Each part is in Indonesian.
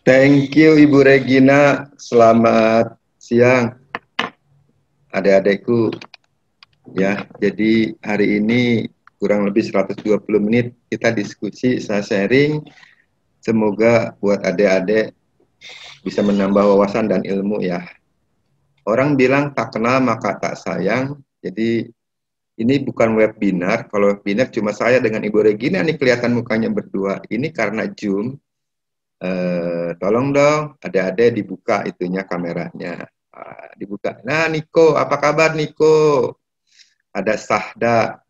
Thank you Ibu Regina, selamat siang adik-adikku. Ya, jadi hari ini kurang lebih 120 menit kita diskusi, saya sharing. Semoga buat adik-adik bisa menambah wawasan dan ilmu ya. Orang bilang tak kenal maka tak sayang. Jadi ini bukan webinar. Kalau webinar cuma saya dengan Ibu Regina nih kelihatan mukanya berdua. Ini karena Zoom. Tolong dong adik-adik dibuka itunya kameranya. Dibuka. Nah, Niko, apa kabar Niko? Ada Sahda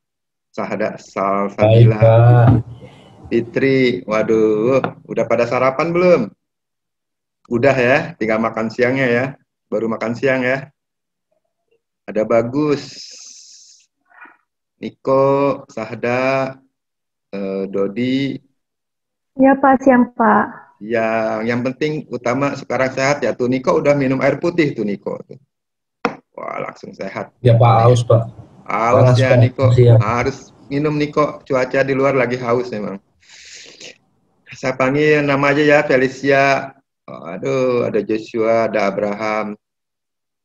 Baik, Salsabila, Kak. Fitri. Waduh, udah pada sarapan belum? Udah ya, tinggal makan siangnya ya. Baru makan siang ya. Ada Bagus, Niko, Sahda, Dodi. Ya Pak, siang Pak. Yang penting utama sekarang sehat ya. Tuh Niko udah minum air putih tuh Niko. Wah, langsung sehat. Ya Pak, haus Pak. Haus Panas ya Pak, Niko, siang. harus minum Niko. Cuaca di luar lagi haus memang. Saya panggil nama aja ya, Felicia. Oh, aduh, ada Joshua, ada Abraham.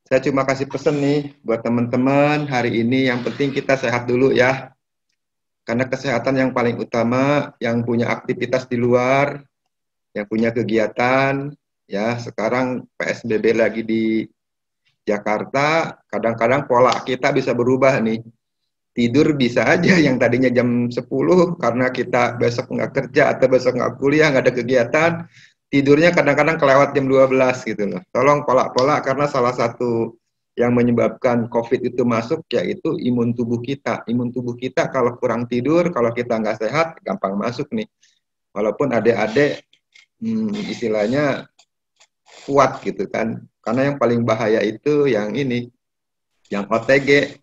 Saya cuma kasih pesan nih buat teman-teman hari ini. Yang penting kita sehat dulu ya. Karena kesehatan yang paling utama, yang punya aktivitas di luar, yang punya kegiatan. Ya, sekarang PSBB lagi di Jakarta, kadang-kadang pola kita bisa berubah nih. Tidur bisa aja yang tadinya jam 10 karena kita besok nggak kerja atau besok nggak kuliah, nggak ada kegiatan, tidurnya kadang-kadang kelewat jam 12 gitu loh. Tolong pola-pola karena salah satu yang menyebabkan COVID itu masuk yaitu imun tubuh kita. Imun tubuh kita kalau kurang tidur, kalau kita nggak sehat, gampang masuk nih. Walaupun adik-adik istilahnya kuat gitu kan. Karena yang paling bahaya itu yang ini, yang OTG.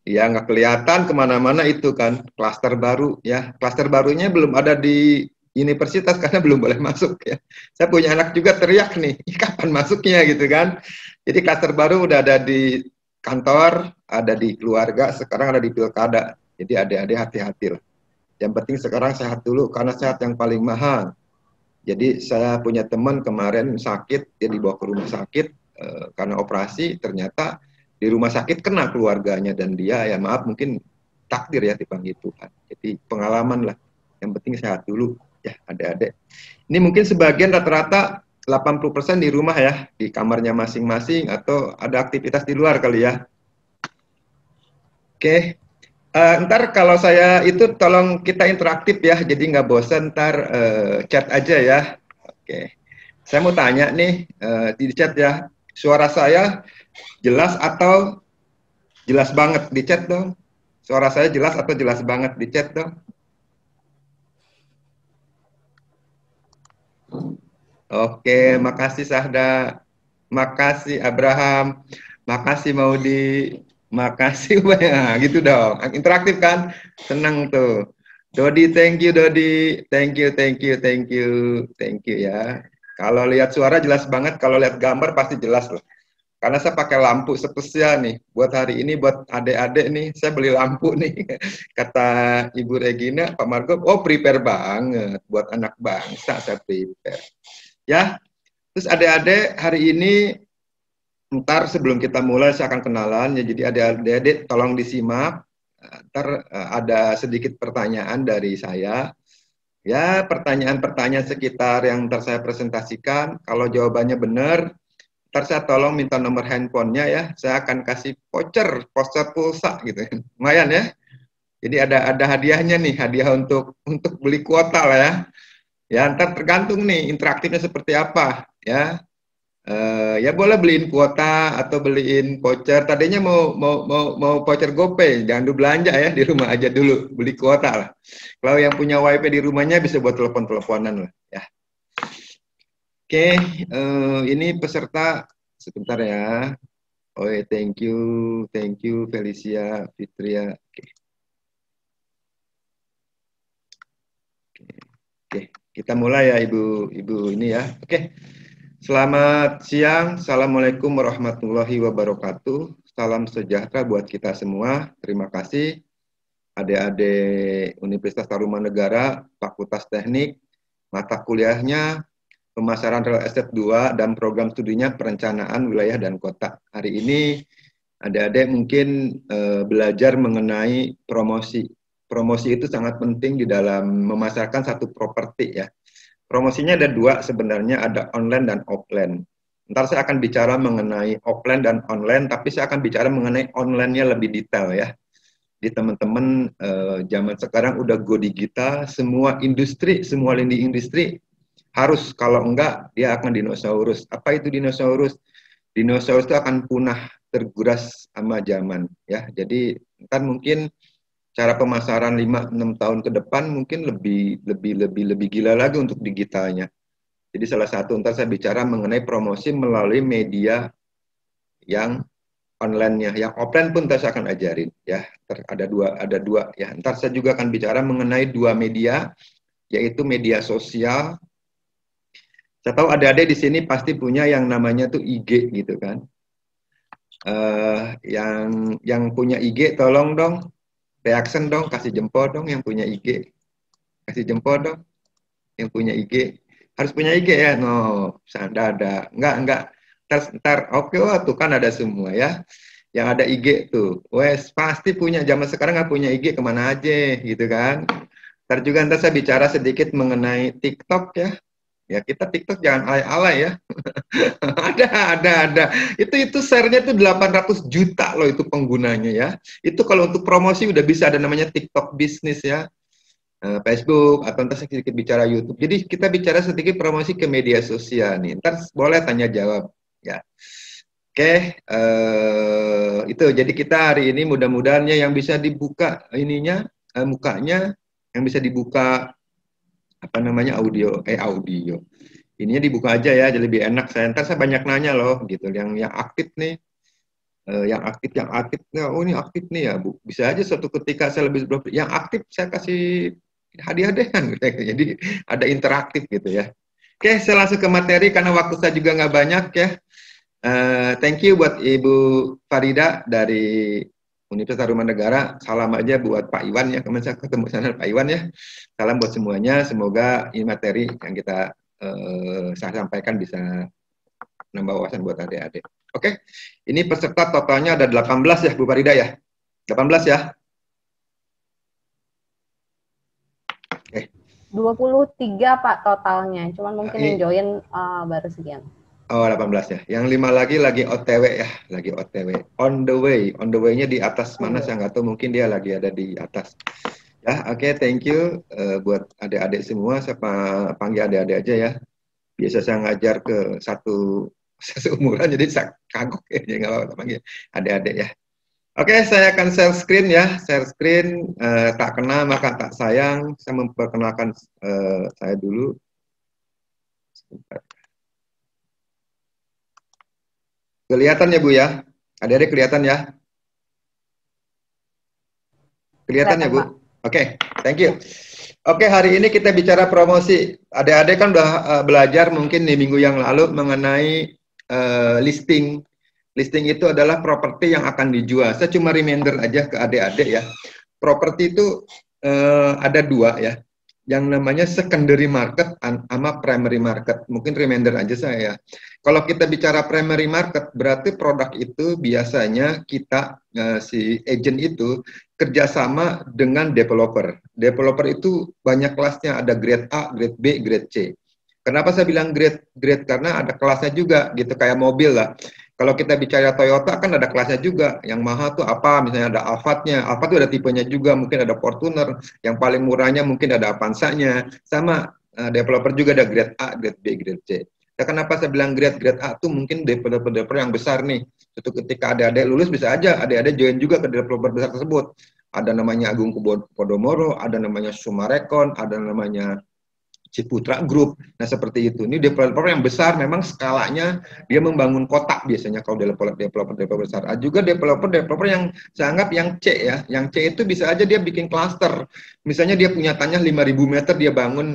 Ya nggak kelihatan kemana-mana itu kan klaster baru ya. Klaster barunya belum ada di universitas karena belum boleh masuk ya. Saya punya anak juga teriak nih, kapan masuknya gitu kan. Jadi klaster baru udah ada di kantor, ada di keluarga, sekarang ada di pilkada. Jadi adik-adik hati-hati lah. Yang penting sekarang sehat dulu karena sehat yang paling mahal. Jadi saya punya teman kemarin sakit, dia dibawa ke rumah sakit karena operasi, ternyata di rumah sakit kena keluarganya dan dia ya maaf mungkin takdir ya dipanggil Tuhan. Jadi pengalaman lah. Yang penting sehat dulu ya adik-adik. Ini mungkin sebagian rata-rata 80% di rumah ya, di kamarnya masing-masing atau ada aktivitas di luar kali ya. Oke. Ntar kalau saya itu tolong kita interaktif ya, jadi nggak bosan ntar chat aja ya. Oke. Saya mau tanya nih di chat ya, suara saya jelas atau jelas banget di chat dong? Suara saya jelas atau jelas banget di chat dong? Oke, makasih Sahda, makasih Abraham, makasih Maudi, makasih ya, gitu dong. Interaktif kan? Senang tuh. Dodi, thank you Dodi, thank you, thank you, thank you, thank you ya. Kalau lihat suara jelas banget, kalau lihat gambar pasti jelas loh. Karena saya pakai lampu spesial nih, buat hari ini, buat adik-adik nih, saya beli lampu nih. Kata Ibu Regina, Pak Margo, oh prepare banget, buat anak bangsa saya prepare. Ya, terus adik-adik hari ini, ntar sebelum kita mulai saya akan kenalan, ya, jadi adik-adik tolong disimak, ntar ada sedikit pertanyaan dari saya. Ya, pertanyaan-pertanyaan sekitar yang ntar saya presentasikan, kalau jawabannya benar, ntar saya tolong minta nomor handphonenya ya, saya akan kasih voucher pulsa gitu. Lumayan ya. Jadi ada hadiahnya nih, hadiah untuk beli kuota lah ya. Ya, ntar tergantung nih interaktifnya seperti apa ya. Ya boleh beliin kuota atau beliin voucher. Tadinya mau voucher GoPay, jangan dulu belanja ya di rumah aja dulu, beli kuota lah. Kalau yang punya WiFi di rumahnya bisa buat telepon-teleponan lah ya. Oke, ini peserta sebentar ya. Oh, thank you Felicia Fitria. Oke, kita mulai ya ibu ini ya. Oke, selamat siang. Assalamualaikum warahmatullahi wabarakatuh. Salam sejahtera buat kita semua. Terima kasih adik-adik Universitas Tarumanegara, Fakultas Teknik, mata kuliahnya pemasaran real estate 2 dan program studinya perencanaan wilayah dan kota. Hari ini adik-adik mungkin belajar mengenai promosi. Promosi itu sangat penting di dalam memasarkan satu properti ya. Promosinya ada dua sebenarnya, ada online dan offline. Ntar saya akan bicara mengenai offline dan online, tapi saya akan bicara mengenai online-nya lebih detail ya. Di teman-teman zaman sekarang udah go digital, semua industri, semua lini industri harus, kalau enggak dia akan dinosaurus. Apa itu dinosaurus? Dinosaurus itu akan punah, terguras sama zaman ya. Jadi ntar mungkin cara pemasaran 5-6 tahun ke depan mungkin lebih gila lagi untuk digitalnya. Jadi salah satu ntar saya bicara mengenai promosi melalui media yang online-nya, yang offline pun ntar saya akan ajarin ya. Ada dua ya. Ntar saya juga akan bicara mengenai dua media, yaitu media sosial. Saya tahu adik-adik di sini pasti punya yang namanya tuh IG gitu kan. Yang punya IG tolong dong reaction dong, kasih jempol dong yang punya IG. Kasih jempol dong yang punya IG. Harus punya IG ya? No, ada. Enggak. Ntar oke, tuh kan ada semua ya. Yang ada IG tuh. Wes, pasti punya. Zaman sekarang nggak punya IG kemana aja gitu kan. Ntar saya bicara sedikit mengenai TikTok ya. Ya kita TikTok jangan alay-alay ya. Ada. Itu share-nya itu 800 juta loh itu penggunanya ya. Itu kalau untuk promosi udah bisa, ada namanya TikTok bisnis ya. Facebook atau entah sedikit bicara YouTube. Jadi kita bicara sedikit promosi ke media sosial nih. Ntar boleh tanya jawab ya. Oke, itu jadi kita hari ini mudah-mudahannya yang bisa dibuka ininya mukanya, yang bisa dibuka apa namanya audio. Ininya dibuka aja ya, jadi lebih enak. Ntar saya banyak nanya loh gitu, yang aktif nih. Yang aktif, oh ini aktif nih ya Bu. Bisa aja suatu ketika saya lebih yang aktif saya kasih hadiah deh kan, gitu. Jadi ada interaktif gitu ya. Oke, saya langsung ke materi karena waktu saya juga nggak banyak ya. Thank you buat Ibu Farida dari Universitas Taruman Negara. Salam aja buat Pak Iwan ya, kemarin saya ketemu sana Pak Iwan ya. Salam buat semuanya. Semoga ini materi yang kita saya sampaikan bisa nambah wawasan buat adik-adik. Oke, ini peserta totalnya ada 18 ya Bu Farida ya? 18 ya? Oke. 23 Pak totalnya, cuman mungkin yang join baru sekian. Oh 18 ya. Yang 5 lagi OTW ya, lagi OTW. On the way. On the way-nya di atas mana saya nggak tahu, mungkin dia lagi ada di atas. Ya, oke, thank you buat adik-adik semua. Saya panggil adik-adik aja ya. Biasa saya ngajar ke satu seumuran, jadi saya kagok ya, jadi nggak apa-apa panggil adik-adik ya. Oke, saya akan share screen ya. Share screen, tak kenal maka tak sayang. Saya memperkenalkan saya dulu. Sebentar. Kelihatan ya Bu ya? Adik-adik kelihatan ya? Kelihatan ya Bu? Oke, thank you. Oke, hari ini kita bicara promosi. Adik-adik kan udah belajar mungkin di minggu yang lalu mengenai listing. Listing itu adalah properti yang akan dijual. Saya cuma reminder aja ke adik-adik ya. Properti itu ada dua ya. Yang namanya secondary market sama primary market. Mungkin reminder aja saya. Kalau kita bicara primary market, berarti produk itu biasanya kita, si agent itu, kerjasama dengan developer. Developer itu banyak kelasnya, ada grade A, grade B, grade C. Kenapa saya bilang grade? Karena ada kelasnya juga, gitu kayak mobil lah. Kalau kita bicara Toyota kan ada kelasnya juga. Yang mahal tuh apa? Misalnya ada Alphard-nya. Alphard tuh ada tipenya juga. Mungkin ada Fortuner. Yang paling murahnya mungkin ada Avanza-nya. Sama developer juga ada grade A, grade B, grade C. Ya, kenapa saya bilang grade A tuh mungkin developer yang besar nih. Suatu ketika adik-adik lulus bisa aja adik-adik join juga ke developer besar tersebut. Ada namanya Agung Podomoro, ada namanya Sumarekon, ada namanya Ciputra Group. Nah, seperti itu. Ini developer yang besar, memang skalanya dia membangun kota biasanya kalau developer besar. Ada juga developer yang saya anggap yang C ya. Yang C itu bisa aja dia bikin klaster. Misalnya dia punya tanah 5.000 meter, dia bangun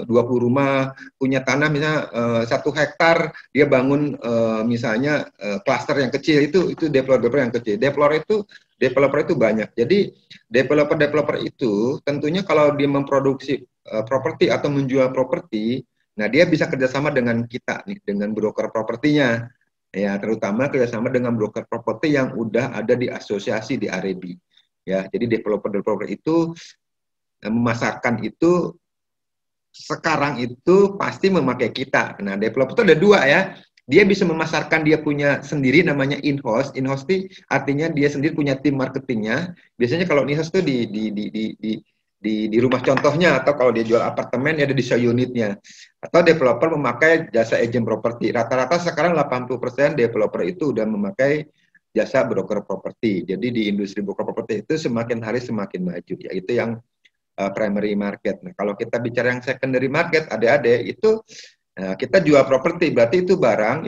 20 rumah, punya tanah misalnya 1 hektar, dia bangun misalnya klaster yang kecil. Itu developer yang kecil. Developer itu banyak. Jadi developer itu tentunya kalau dia memproduksi properti atau menjual properti, Nah, dia bisa kerjasama dengan kita nih, dengan broker propertinya. Ya, terutama kerjasama dengan broker properti yang udah ada di asosiasi di Arebi. Ya, jadi developer-developer itu memasarkan itu sekarang itu pasti memakai kita. Nah, developer itu ada dua ya. Dia bisa memasarkan dia punya sendiri namanya in-house. In-house itu artinya dia sendiri punya tim marketingnya. Biasanya kalau in-house itu di rumah contohnya, atau kalau dia jual apartemen ya ada di show unitnya. Atau developer memakai jasa agent properti. Rata-rata sekarang 80% developer itu udah memakai jasa broker properti. Jadi di industri broker properti itu semakin hari semakin maju. Ya, itu yang primary market. Nah, kalau kita bicara yang secondary market, adik-adik, itu kita jual properti, berarti itu barang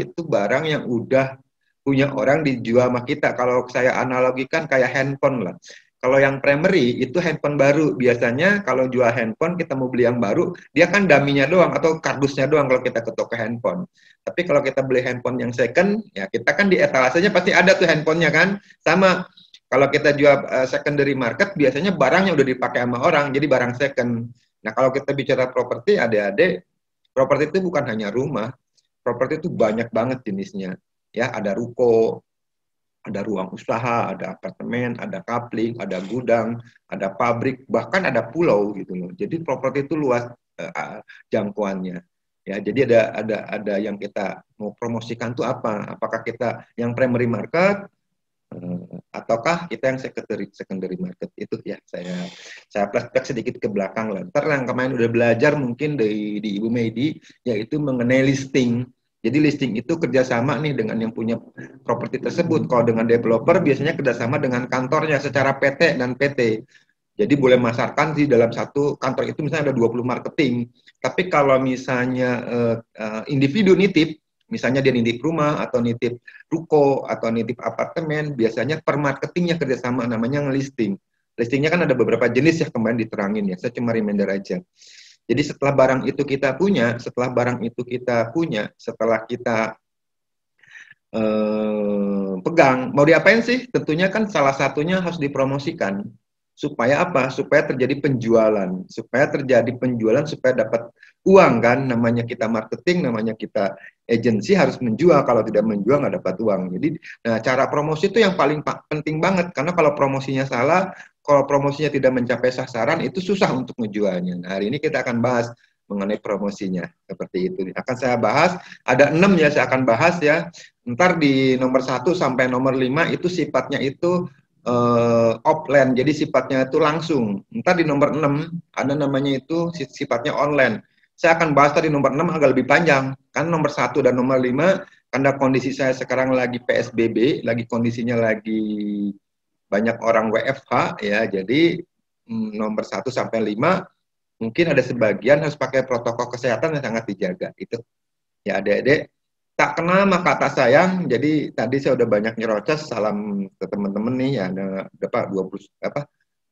yang udah punya orang dijual sama kita. Kalau saya analogikan kayak handphone lah. Kalau yang primary itu handphone baru. Biasanya kalau jual handphone, kita mau beli yang baru, dia kan daminya doang atau kardusnya doang kalau kita ke toko handphone. Tapi kalau kita beli handphone yang second, ya kita kan di etalasenya pasti ada tuh handphonenya kan. Sama. Kalau kita jual secondary market, biasanya barangnya udah dipakai sama orang, jadi barang second. Nah, kalau kita bicara properti, adik-adik, properti itu bukan hanya rumah, properti itu banyak banget jenisnya. Ya, ada ruko, ada ruang usaha, ada apartemen, ada kapling, ada gudang, ada pabrik, bahkan ada pulau gitu loh. Jadi properti itu luas jangkauannya. Ya, jadi ada yang kita mau promosikan tuh apa? Apakah kita yang primary market, ataukah kita yang secondary market? Itu ya saya flashback sedikit ke belakang lah. Ntar yang kemarin udah belajar mungkin di Ibu Medi, yaitu mengenai listing. Jadi listing itu kerjasama nih dengan yang punya properti tersebut. Kalau dengan developer biasanya kerjasama dengan kantornya secara PT dan PT. Jadi boleh masarkan di dalam satu kantor itu misalnya ada 20 marketing. Tapi kalau misalnya individu nitip, misalnya dia nitip rumah atau nitip ruko atau nitip apartemen, biasanya per marketingnya kerjasama, namanya ngelisting. Listingnya kan ada beberapa jenis ya, kemarin diterangin ya, saya cuma reminder aja. Jadi setelah barang itu kita punya, setelah kita pegang, mau diapain sih? Tentunya kan salah satunya harus dipromosikan. Supaya apa? Supaya terjadi penjualan. Supaya dapat uang kan. Namanya kita marketing, namanya kita agensi, harus menjual. Kalau tidak menjual nggak dapat uang. Jadi cara promosi itu yang paling penting banget. Karena kalau promosinya salah, kalau promosinya tidak mencapai sasaran, itu susah untuk menjualnya. Nah, hari ini kita akan bahas mengenai promosinya. Seperti itu. Akan saya bahas, ada 6 ya saya akan bahas ya. Ntar di nomor 1 sampai nomor 5 itu sifatnya itu offline, jadi sifatnya itu langsung. Ntar di nomor 6 ada namanya itu sifatnya online. Saya akan bahas tadi nomor 6 agak lebih panjang. Kan nomor 1 dan nomor 5, karena kondisi saya sekarang lagi PSBB, kondisinya lagi banyak orang WFH ya, jadi nomor 1 sampai 5 mungkin ada sebagian harus pakai protokol kesehatan yang sangat dijaga. Itu ya adik-adik. Tak kenal maka tak sayang. Jadi tadi saya udah banyak nyerocos. Salam ke teman-teman nih ya, ada 20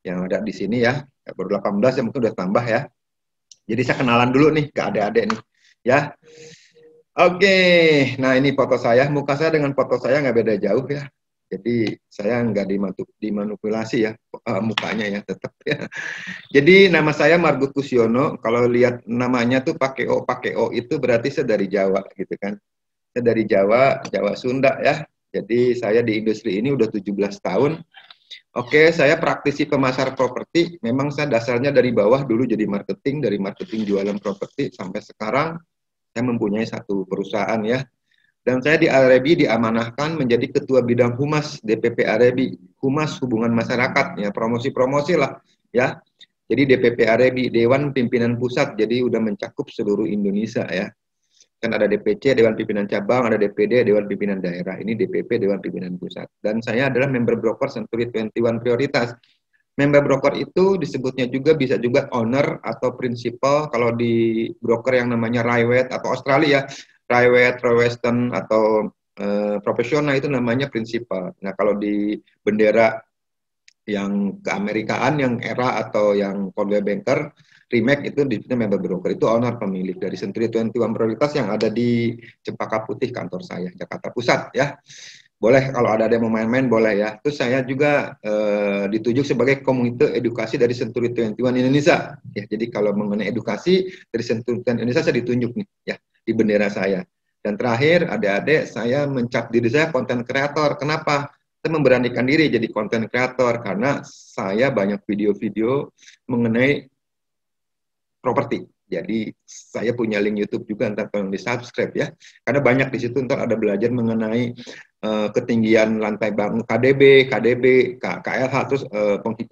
yang ada di sini ya. Baru 18 ya, mungkin udah tambah ya. Jadi saya kenalan dulu nih ke adik-adik nih ya. Oke, nah ini foto saya. Muka saya dengan foto saya nggak beda jauh ya. Jadi saya nggak dimanipulasi ya mukanya ya, tetap ya. Jadi nama saya Margo Kusiono. Kalau lihat namanya tuh pakai O itu berarti saya dari Jawa gitu kan. Dari Jawa Sunda ya. Jadi saya di industri ini udah 17 tahun. Oke, saya praktisi pemasar properti. Memang saya dasarnya dari bawah dulu jadi marketing, dari marketing jualan properti sampai sekarang saya mempunyai satu perusahaan ya. Dan saya di Arebi diamanahkan menjadi ketua bidang humas DPP Arebi, humas hubungan masyarakat ya, promosi-promosi lah ya. Jadi DPP Arebi, Dewan Pimpinan Pusat, jadi udah mencakup seluruh Indonesia ya. Kan ada DPC, Dewan Pimpinan Cabang, ada DPD, Dewan Pimpinan Daerah. Ini DPP, Dewan Pimpinan Pusat. Dan saya adalah member broker Century 21 Prioritas. Member broker itu disebutnya juga, bisa juga owner atau principal. Kalau di broker yang namanya Rywet atau Australia, Rywet, Western atau profesional itu namanya principal. Nah, kalau di bendera yang keamerikaan, yang era atau yang Coldwell Banker, Remake itu disebutnya member broker, itu owner pemilik dari Century 21 Prioritas yang ada di Cempaka Putih, kantor saya, Jakarta Pusat ya. Boleh kalau ada yang mau main-main boleh ya. Terus saya juga ditunjuk sebagai komite edukasi dari Senturi 21 Indonesia. Ya, jadi kalau mengenai edukasi dari Senturi 21 Indonesia saya ditunjuk nih ya di bendera saya. Dan terakhir adik-adik saya mencap diri saya konten kreator. Kenapa? Saya memberanikan diri jadi konten kreator karena saya banyak video-video mengenai properti. Jadi saya punya link YouTube juga, ntar tolong di subscribe ya. Karena banyak di situ ntar ada belajar mengenai ketinggian lantai bangun KDB, KLH, terus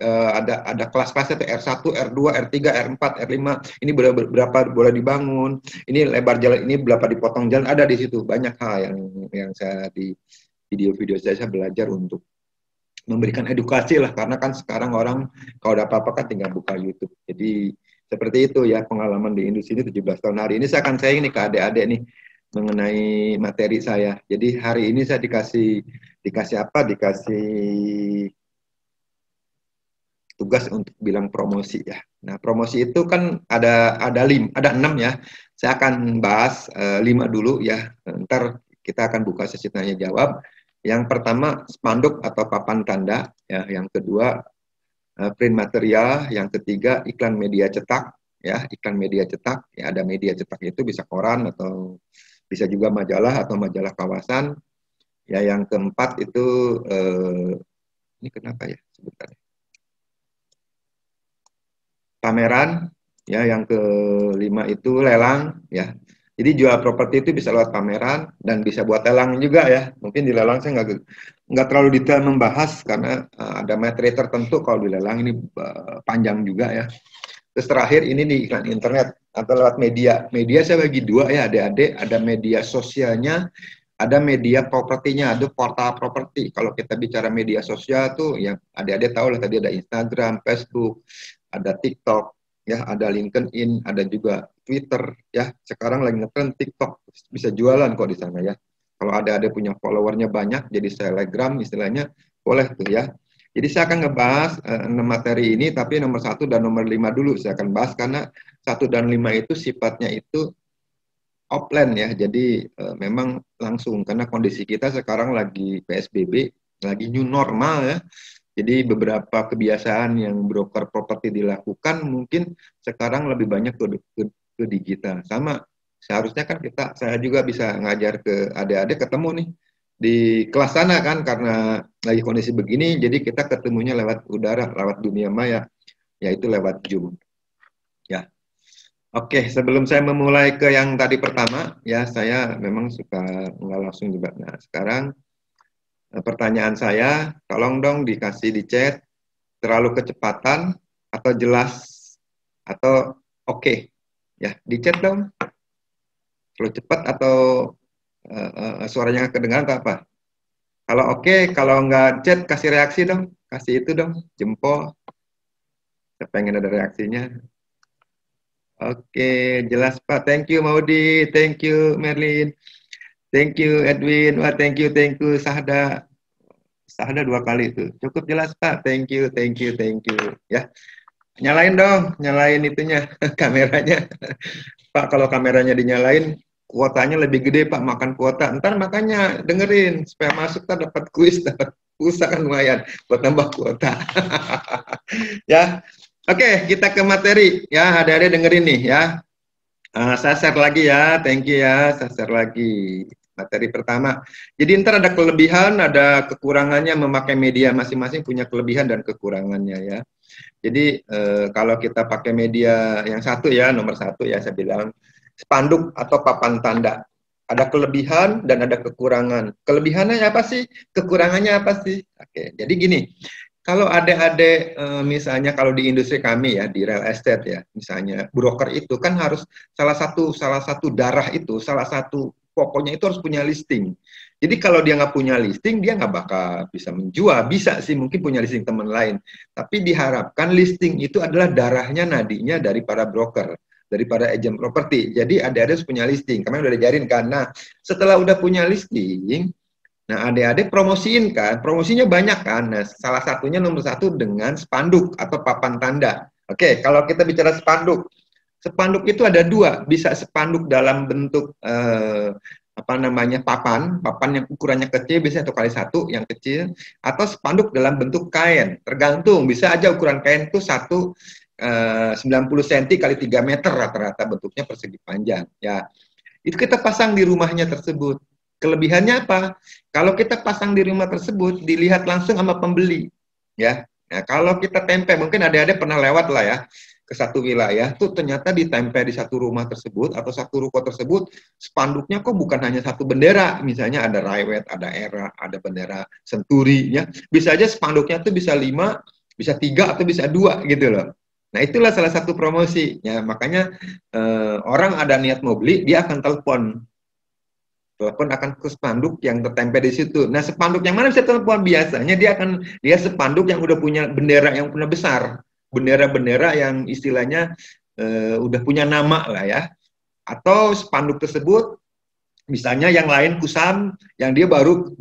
ada kelas-kelasnya R1, R2, R3, R4, R5. Ini berapa boleh dibangun? Ini lebar jalan ini berapa dipotong jalan, ada di situ. Banyak hal yang saya di video-video saya belajar untuk memberikan edukasi lah, karena kan sekarang orang kalau ada apa-apa kan tinggal buka YouTube. Jadi seperti itu ya pengalaman di industri ini 17 tahun. Hari ini saya akan sharing nih ke adik-adik nih mengenai materi saya. Jadi hari ini saya dikasih apa? Dikasih tugas untuk bilang promosi ya. Nah, promosi itu kan ada 6 ya. Saya akan bahas 5 dulu ya. Ntar kita akan buka sesi tanya jawab. Yang pertama spanduk atau papan tanda ya, yang kedua print material, yang ketiga iklan media cetak ya, iklan media cetak ya, ada media cetak itu bisa koran atau bisa juga majalah atau majalah kawasan ya. Yang keempat itu ini kenapa ya sebentar, pameran ya. Yang kelima itu lelang ya. Jadi jual properti itu bisa lewat pameran dan bisa buat lelang juga ya. Mungkin di lelang saya nggak terlalu detail membahas karena ada materi tertentu. Kalau di lelang ini panjang juga ya. Terus terakhir ini di iklan internet atau lewat media. Media saya bagi dua ya adik-adik. Ada media sosialnya, ada media propertinya, ada portal properti. Kalau kita bicara media sosial tuh ya adik-adik tahu lah, tadi ada Instagram, Facebook, ada TikTok, ya ada LinkedIn, ada juga Twitter ya. Sekarang lagi ngetren TikTok, bisa jualan kok di sana ya. Kalau ada punya followernya banyak, jadi selebgram istilahnya, boleh tuh ya. Jadi saya akan ngebahas 6 materi ini, tapi nomor 1 dan nomor 5 dulu saya akan bahas karena 1 dan 5 itu sifatnya itu offline ya. Jadi memang langsung karena kondisi kita sekarang lagi PSBB, lagi new normal ya. Jadi beberapa kebiasaan yang broker properti dilakukan mungkin sekarang lebih banyak ke digital. Sama seharusnya kan saya juga bisa ngajar ke adik-adik ketemu nih di kelas sana kan, karena lagi kondisi begini jadi kita ketemunya lewat udara, lewat dunia maya, yaitu lewat Zoom. Ya. Oke, sebelum saya memulai ke yang tadi pertama ya, saya memang suka nggak langsung juga. Nah, sekarang pertanyaan saya, tolong dong dikasih di chat, terlalu kecepatan atau jelas atau oke. Ya, di chat dong. Terlalu cepat atau suaranya kedengaran atau apa? Kalau oke, kalau nggak chat kasih reaksi dong, kasih itu dong, jempol. Saya pengen ada reaksinya. Oke, jelas Pak. Thank you Maudi, thank you Merlin. Thank you Edwin, wah thank you Sahda 2 kali itu. Cukup jelas Pak, thank you ya. Nyalain dong, nyalain itunya kameranya. Pak kalau kameranya dinyalain kuotanya lebih gede Pak, makan kuota. Ntar makanya dengerin supaya masuk tak dapat kuis, dapat pulsa kan lumayan buat tambah kuota. Ya. Oke, kita ke materi ya, adik-adik dengerin nih ya. Saya share lagi ya, thank you ya, saya share lagi. Materi pertama. Jadi ntar ada kelebihan, ada kekurangannya, memakai media masing-masing punya kelebihan dan kekurangannya ya. Jadi kalau kita pakai media yang satu ya, nomor 1 ya saya bilang spanduk atau papan tanda. Ada kelebihan dan ada kekurangan. Kelebihannya apa sih? Kekurangannya apa sih? Oke, jadi gini. Kalau adik-adik misalnya kalau di industri kami ya, di real estate ya, misalnya broker itu kan harus salah satu darah itu, salah satu pokoknya itu harus punya listing. Jadi kalau dia nggak punya listing, dia nggak bakal bisa menjual. Bisa sih mungkin punya listing teman lain. Tapi diharapkan listing itu adalah darahnya, nadinya dari para broker, dari para agent properti. Jadi adik-adik harus punya listing. Kami udah diajarin kan. Nah, setelah udah punya listing, nah adik-adik promosiin kan. Promosinya banyak kan. Nah, salah satunya nomor 1 dengan spanduk atau papan tanda. Oke, kalau kita bicara spanduk. Spanduk itu ada 2, bisa spanduk dalam bentuk apa namanya papan yang ukurannya kecil biasanya 1x1 yang kecil, atau spanduk dalam bentuk kain, tergantung, bisa aja ukuran kain itu 90 cm kali 3 meter rata-rata bentuknya persegi panjang ya. Itu kita pasang di rumahnya tersebut. Kelebihannya apa? Kalau kita pasang di rumah tersebut dilihat langsung sama pembeli ya. Nah, kalau kita tempel, mungkin adik-adik pernah lewat lah ya ke satu wilayah, tuh ternyata ditempel di satu rumah tersebut atau satu ruko tersebut, spanduknya kok bukan hanya satu bendera, misalnya ada Raiwet, ada Era, ada bendera Senturi, ya. Bisa aja spanduknya tuh bisa 5, bisa 3, atau bisa 2 gitu loh. Nah itulah salah satu promosi, ya makanya orang ada niat mau beli, dia akan telepon akan ke spanduk yang tertempel di situ. Nah, spanduk yang mana bisa telepon? Biasanya dia spanduk yang udah punya bendera yang punya besar, bendera-bendera yang istilahnya udah punya nama lah ya. Atau spanduk tersebut misalnya yang lain kusam, yang dia baru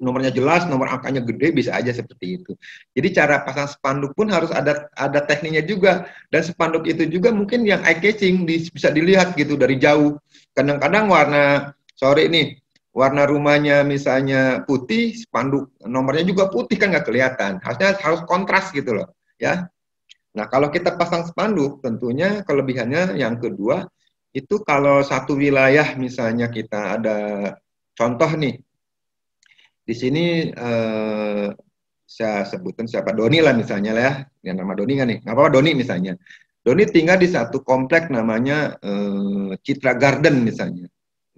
nomornya jelas, nomor angkanya gede, bisa aja seperti itu. Jadi cara pasang spanduk pun harus ada tekniknya juga, dan spanduk itu juga mungkin yang eye catching, bisa dilihat gitu dari jauh. Kadang-kadang warna rumahnya misalnya putih, spanduk nomornya juga putih, kan nggak kelihatan. Harus kontras gitu loh, ya. Nah, kalau kita pasang spanduk, tentunya kelebihannya yang kedua, itu kalau satu wilayah misalnya kita ada contoh nih, di sini saya sebutkan siapa, Doni lah misalnya lah ya, yang nama Doni kan nih, nggak apa-apa Doni misalnya. Doni tinggal di satu komplek namanya Citra Garden misalnya.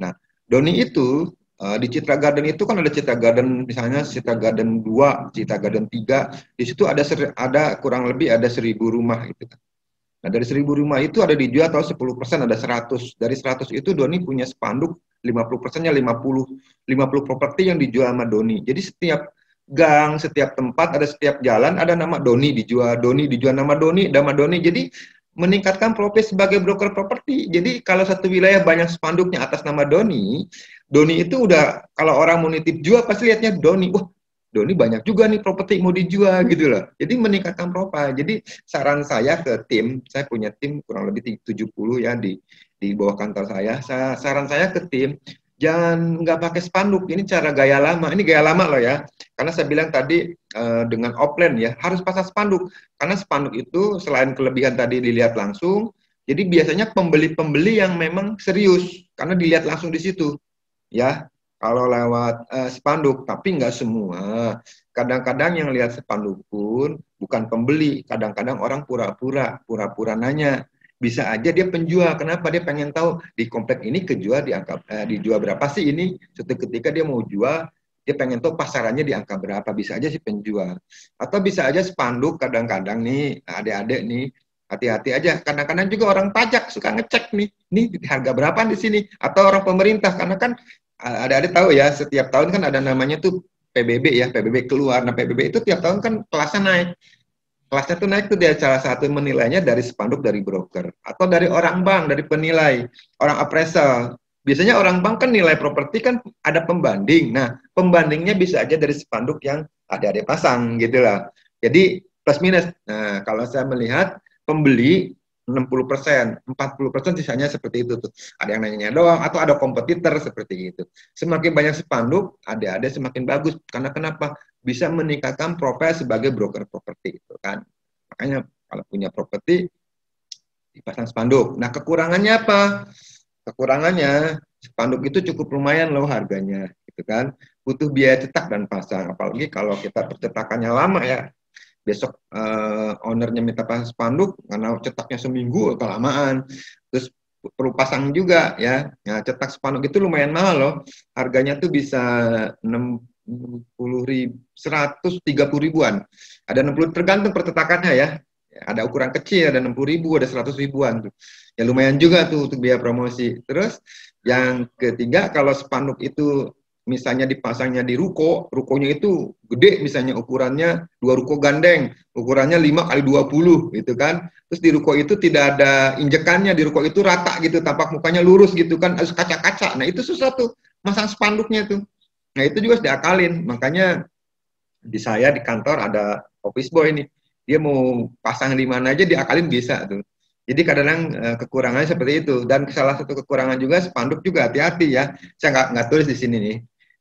Nah, Doni itu di Citra Garden itu kan ada Citra Garden misalnya Citra Garden 2, Citra Garden 3, di situ ada kurang lebih ada 1.000 rumah gitu kan. Nah, dari 1.000 rumah itu ada dijual atau 10%, ada 100. Dari 100 itu Doni punya spanduk 50%-nya 50 properti yang dijual sama Doni. Jadi setiap gang, setiap tempat, ada setiap jalan ada nama Doni dijual nama Doni. Jadi meningkatkan profil sebagai broker properti. Jadi kalau satu wilayah banyak spanduknya atas nama Doni itu udah kalau orang mau nitip jual pasti lihatnya Doni. Wah, Doni banyak juga nih properti mau dijual gitu loh. Jadi meningkatkan profil. Jadi saran saya ke tim, saya punya tim kurang lebih 70 ya di bawah kantor saya. Saran saya ke tim, jangan nggak pakai spanduk. Ini cara gaya lama. Ini gaya lama loh ya. Karena saya bilang tadi dengan offline ya harus pasang spanduk. Karena spanduk itu selain kelebihan tadi dilihat langsung, jadi biasanya pembeli-pembeli yang memang serius karena dilihat langsung di situ ya. Kalau lewat spanduk, tapi nggak semua. Kadang-kadang yang lihat spanduk pun bukan pembeli. Kadang-kadang orang pura-pura nanya. Bisa aja dia penjual. Kenapa? Dia pengen tahu di komplek ini dijual berapa sih ini. Suatu ketika dia mau jual, dia pengen tahu pasarannya di angka berapa. Bisa aja sih penjual. Atau bisa aja spanduk kadang-kadang nih, adik-adik nih, hati-hati aja. Kadang-kadang juga orang pajak suka ngecek nih harga berapa di sini. Atau orang pemerintah, karena kan ada tahu ya, setiap tahun kan ada namanya tuh PBB ya, PBB keluar. Nah, PBB itu tiap tahun kan kelasnya naik. Kelasnya tuh naik tuh dia salah satu menilainya dari spanduk dari broker atau dari orang bank, dari penilai, orang appraisal. Biasanya orang bank kan nilai properti kan ada pembanding. Nah, pembandingnya bisa aja dari spanduk yang ada pasang gitu lah. Jadi plus minus. Nah, kalau saya melihat pembeli 60%, 40% sisanya seperti itu tuh. Ada yang nanya doang atau ada kompetitor seperti itu. Semakin banyak spanduk, ada semakin bagus. Karena kenapa? Bisa meningkatkan profil sebagai broker properti itu kan. Makanya kalau punya properti dipasang spanduk. Nah, kekurangannya apa? Kekurangannya spanduk itu cukup lumayan loh harganya, gitu kan. Butuh biaya cetak dan pasang. Apalagi kalau kita percetakannya lama ya. Besok ownernya minta pasang spanduk karena cetaknya seminggu kelamaan, terus perlu pasang juga ya. Nah, cetak spanduk itu lumayan mahal loh, harganya tuh bisa 130 ribuan, ada 60, tergantung percetakannya ya. Ada ukuran kecil, ada 60 ribu, ada 100 ribuan tuh. Ya lumayan juga tuh untuk biaya promosi. Terus yang ketiga, kalau spanduk itu misalnya dipasangnya di rukonya itu gede, misalnya ukurannya 2 ruko gandeng, ukurannya 5x20 gitu kan. Terus di ruko itu tidak ada injekannya, di ruko itu rata gitu, tampak mukanya lurus gitu kan, harus kaca-kaca. Nah, itu susah tuh masang spanduknya tuh. Nah, itu juga harus diakalin. Makanya di saya di kantor ada office boy nih. Dia mau pasang di mana aja diakalin bisa tuh. Jadi kadang-kadang kekurangannya seperti itu. Dan salah satu kekurangan juga spanduk juga hati-hati ya. Saya nggak tulis di sini nih.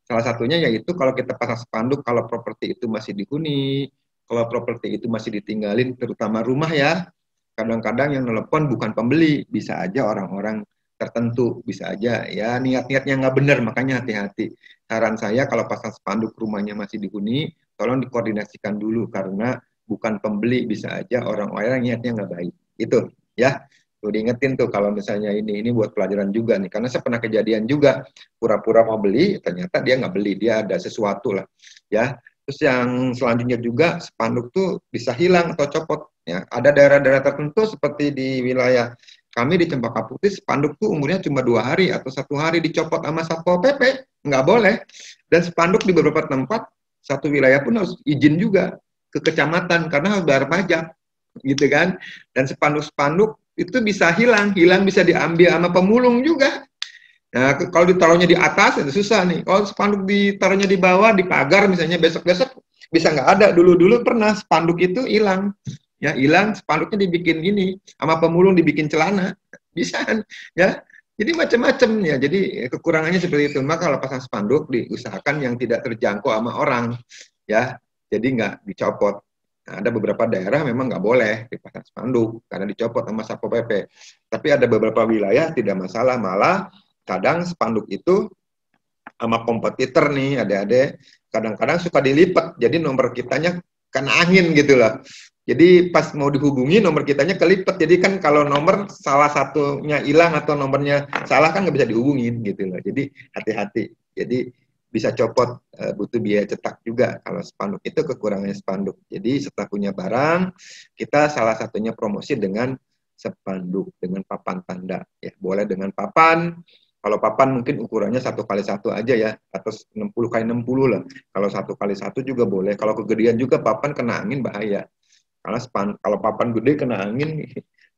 Salah satunya yaitu kalau kita pasang spanduk kalau properti itu masih dihuni, kalau properti itu masih ditinggalin, terutama rumah ya. Kadang-kadang yang telepon bukan pembeli, bisa aja orang-orang tertentu, bisa aja ya niat-niatnya nggak benar, makanya hati-hati. Saran saya kalau pasang spanduk rumahnya masih dihuni, tolong dikoordinasikan dulu karena bukan pembeli, bisa aja orang-orang niatnya nggak baik. Itu ya. Tuh diingetin tuh kalau misalnya ini buat pelajaran juga nih, karena saya pernah kejadian juga pura-pura mau beli, ternyata dia nggak beli, dia ada sesuatu lah ya. Terus yang selanjutnya juga spanduk tuh bisa hilang atau copot ya. Ada daerah-daerah tertentu seperti di wilayah kami di Cempaka Putih, spanduk tuh umurnya cuma 2 hari atau 1 hari dicopot sama Satpol PP, nggak boleh. Dan spanduk di beberapa tempat satu wilayah pun harus izin juga ke kecamatan karena harus bayar pajak gitu kan. Dan spanduk-spanduk itu bisa hilang bisa diambil sama pemulung juga. Nah, kalau ditaruhnya di atas itu susah nih. Kalau spanduk ditaruhnya di bawah di pagar misalnya, besok-besok bisa nggak ada. Dulu pernah spanduk itu hilang. Ya, hilang, spanduknya dibikin ini sama pemulung, dibikin celana. Bisa kan? Ya. Jadi macam-macam ya. Jadi kekurangannya seperti itu. Maka kalau pasang spanduk diusahakan yang tidak terjangkau sama orang. Ya. Jadi nggak dicopot. Nah, ada beberapa daerah memang nggak boleh dipasang spanduk karena dicopot sama Satpol PP. Tapi ada beberapa wilayah tidak masalah, malah kadang spanduk itu sama kompetitor nih, adik-adik, kadang-kadang suka dilipat, jadi nomor kitanya kena angin gitu loh. Jadi pas mau dihubungi nomor kitanya kelipet, jadi kan kalau nomor salah satunya hilang atau nomornya salah kan nggak bisa dihubungin gitu loh. Jadi hati-hati. Jadi bisa copot, butuh biaya cetak juga kalau spanduk itu kekurangannya spanduk. Jadi setelah punya barang, kita salah satunya promosi dengan spanduk, dengan papan tanda. Ya, boleh dengan papan. Kalau papan mungkin ukurannya 1x1 aja ya, atau 60x60 lah. Kalau 1x1 juga boleh. Kalau kegedean juga papan kena angin bahaya. Karena kalau papan gede kena angin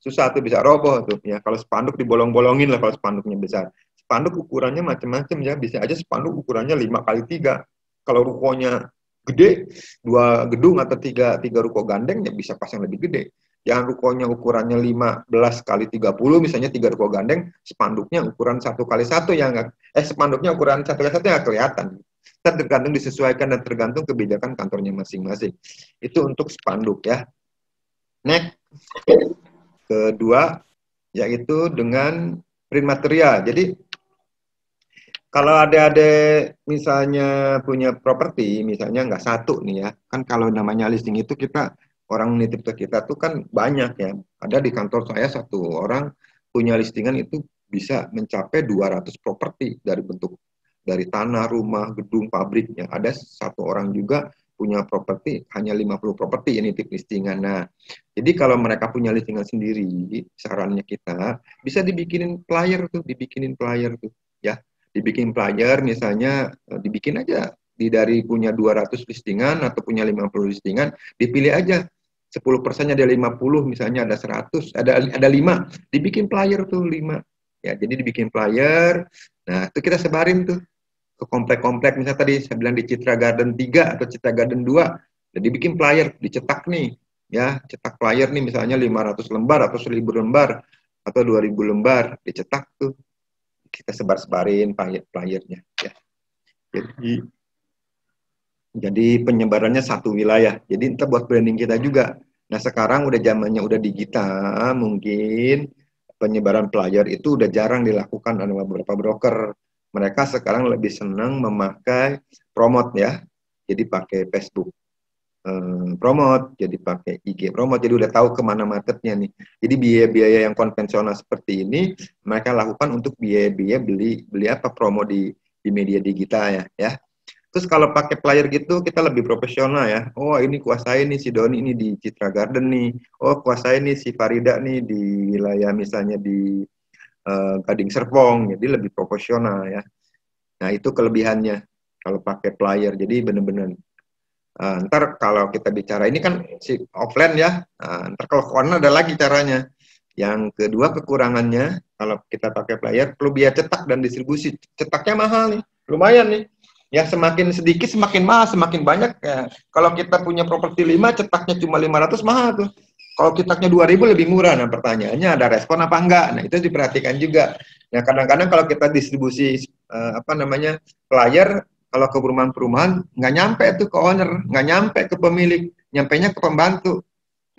susah tuh, bisa roboh tuh ya. Kalau spanduk dibolong-bolongin lah kalau spanduknya besar. Spanduk ukurannya macam-macam ya, bisa aja spanduk ukurannya 5x3. Kalau rukonya gede, 2 gedung atau 3 ruko gandeng ya bisa pasang lebih gede. Yang rukonya ukurannya 15x30, misalnya 3 ruko gandeng, spanduknya ukuran 1x1 yang spanduknya ukuran 1x1 yang kelihatan. Tergantung disesuaikan dan tergantung kebijakan kantornya masing-masing. Itu untuk spanduk ya. Next, kedua yaitu dengan print material. Jadi kalau adik-adik misalnya punya properti, misalnya nggak satu nih ya, kan kalau namanya listing itu kita, orang nitip ke kita tuh kan banyak ya. Ada di kantor saya satu orang punya listingan itu bisa mencapai 200 properti dari tanah, rumah, gedung, pabriknya. Ada satu orang juga punya properti hanya 50 properti yang nitip listingan. Nah, jadi kalau mereka punya listingan sendiri, sarannya kita bisa dibikinin flyer tuh, ya. Dibikin flyer misalnya, dibikin aja dari punya 200 listingan atau punya 50 listingan, dipilih aja 10%-nya ada 50, misalnya ada 100, ada 5, dibikin flyer tuh 5. Ya, jadi dibikin flyer. Nah, itu kita sebarin tuh ke komplek-komplek, misalnya tadi saya bilang di Citra Garden 3 atau Citra Garden 2. Jadi dibikin flyer, dicetak nih. Ya, cetak flyer nih misalnya 500 lembar atau 1000 lembar atau 2000 lembar, dicetak tuh. Kita sebar-sebarin flyernya ya. Jadi penyebarannya satu wilayah. Jadi itu buat branding kita juga. Nah, sekarang udah zamannya udah digital, mungkin penyebaran flyer itu udah jarang dilakukan oleh beberapa broker. Mereka sekarang lebih senang memakai promote ya. Jadi pakai Facebook promote, jadi pakai IG promote, jadi udah tahu kemana marketnya nih. Jadi biaya-biaya yang konvensional seperti ini mereka lakukan untuk biaya-biaya beli apa promo di media digital ya. Terus kalau pakai flyer gitu kita lebih profesional ya. Oh ini kuasain nih si Doni ini di Citra Garden nih. Oh kuasain nih si Farida nih di wilayah misalnya di Gading Serpong. Jadi lebih profesional ya. Nah itu kelebihannya kalau pakai flyer. Jadi benar-benar ntar kalau kita bicara ini kan si offline ya, ntar kalau online ada lagi caranya. Yang kedua kekurangannya kalau kita pakai flyer perlu biaya cetak dan distribusi. Cetaknya mahal nih, lumayan nih. Ya semakin sedikit semakin mahal, semakin banyak ya. Kalau kita punya properti 5, cetaknya cuma 500 mahal tuh. Kalau kitaknya 2.000 lebih murah. Nah, pertanyaannya ada respon apa enggak? Nah, itu diperhatikan juga. Nah, kadang-kadang kalau kita distribusi flyer, kalau ke perumahan-perumahan nggak nyampe tuh ke owner, nggak nyampe ke pemilik, nyampainya ke pembantu.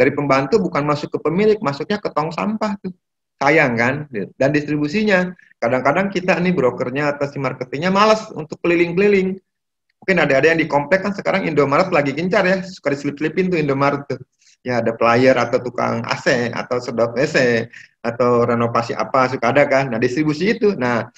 Dari pembantu bukan masuk ke pemilik, masuknya ke tong sampah tuh. Sayang kan? Dan distribusinya, kadang-kadang kita nih brokernya atau si marketingnya malas untuk keliling-keliling. Mungkin ada yang di komplek kan sekarang Indomaret lagi gencar ya, suka diselip-selipin tuh Indomaret tuh. Ya ada player atau tukang AC atau sedot WC atau renovasi apa suka ada kan. Nah, distribusi itu. Nah,